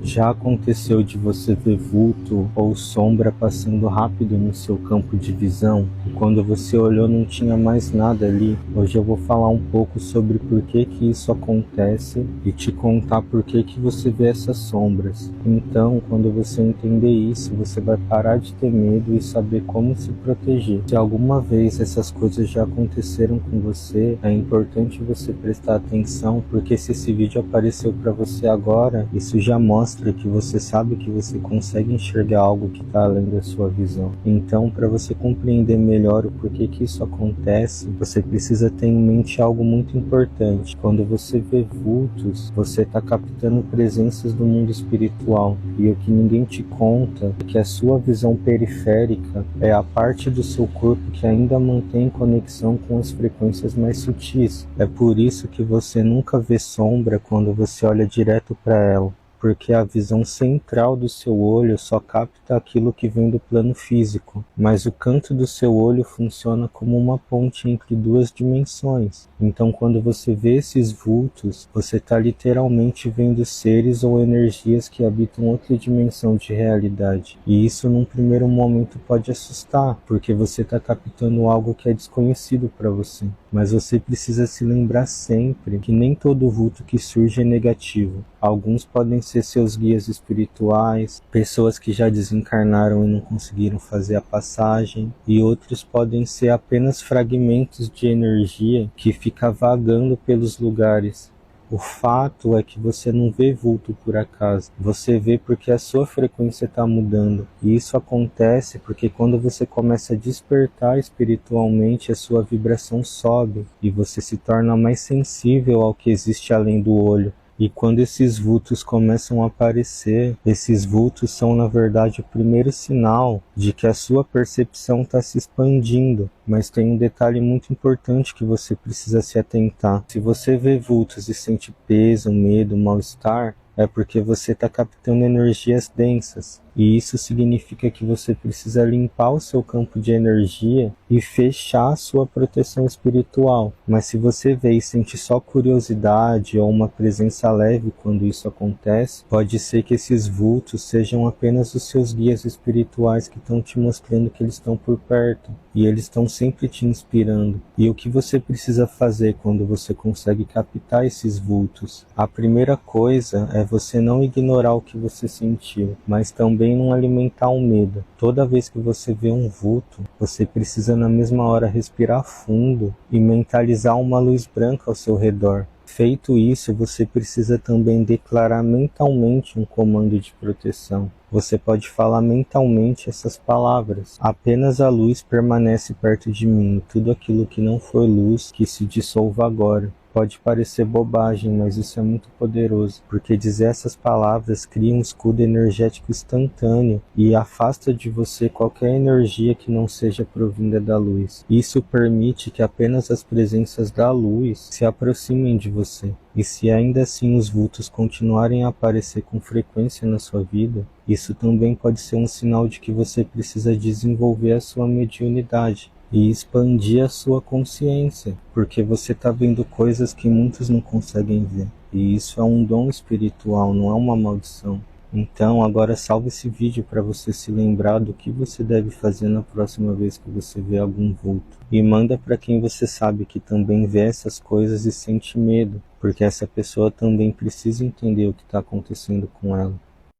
Já aconteceu de você ver vulto ou sombra passando rápido no seu campo de visão e quando você olhou não tinha mais nada ali? Hoje eu vou falar um pouco sobre por que isso acontece e te contar por que você vê essas sombras. Então, quando você entender isso, você vai parar de ter medo e saber como se proteger. Se alguma vez essas coisas já aconteceram com você, é importante você prestar atenção, porque se esse vídeo apareceu para você agora, isso já mostra que você sabe que você consegue enxergar algo que está além da sua visão. Então, para você compreender melhor o porquê que isso acontece, você precisa ter em mente algo muito importante. Quando você vê vultos, você está captando presenças do mundo espiritual. E o que ninguém te conta é que a sua visão periférica é a parte do seu corpo que ainda mantém conexão com as frequências mais sutis. É por isso que você nunca vê sombra quando você olha direto para ela, porque a visão central do seu olho só capta aquilo que vem do plano físico, mas o canto do seu olho funciona como uma ponte entre duas dimensões. Então, quando você vê esses vultos, você está literalmente vendo seres ou energias que habitam outra dimensão de realidade. E isso, num primeiro momento, pode assustar, porque você está captando algo que é desconhecido para você. Mas você precisa se lembrar sempre que nem todo vulto que surge é negativo. Alguns podem ser seus guias espirituais, pessoas que já desencarnaram e não conseguiram fazer a passagem, e outros podem ser apenas fragmentos de energia que fica vagando pelos lugares. O fato é que você não vê vulto por acaso, você vê porque a sua frequência está mudando. E isso acontece porque quando você começa a despertar espiritualmente, a sua vibração sobe e você se torna mais sensível ao que existe além do olho. E quando esses vultos começam a aparecer, esses vultos são na verdade o primeiro sinal de que a sua percepção está se expandindo. Mas tem um detalhe muito importante que você precisa se atentar. Se você vê vultos e sente peso, medo, mal-estar, é porque você está captando energias densas. E isso significa que você precisa limpar o seu campo de energia e fechar a sua proteção espiritual. Mas se você vê e sente só curiosidade ou uma presença leve quando isso acontece, pode ser que esses vultos sejam apenas os seus guias espirituais que estão te mostrando que eles estão por perto. E eles estão sempre te inspirando. E o que você precisa fazer quando você consegue captar esses vultos? A primeira coisa é você não ignorar o que você sentiu, mas também não alimentar o medo. Toda vez que você vê um vulto, você precisa na mesma hora respirar fundo e mentalizar uma luz branca ao seu redor. Feito isso, você precisa também declarar mentalmente um comando de proteção. Você pode falar mentalmente essas palavras: apenas a luz permanece perto de mim, tudo aquilo que não for luz, que se dissolva agora. Pode parecer bobagem, mas isso é muito poderoso, porque dizer essas palavras cria um escudo energético instantâneo e afasta de você qualquer energia que não seja provinda da luz. Isso permite que apenas as presenças da luz se aproximem de você. E se ainda assim os vultos continuarem a aparecer com frequência na sua vida, isso também pode ser um sinal de que você precisa desenvolver a sua mediunidade e expandir a sua consciência, porque você está vendo coisas que muitos não conseguem ver. E isso é um dom espiritual, não é uma maldição. Então agora salve esse vídeo para você se lembrar do que você deve fazer na próxima vez que você vê algum vulto. E manda para quem você sabe que também vê essas coisas e sente medo, porque essa pessoa também precisa entender o que está acontecendo com ela.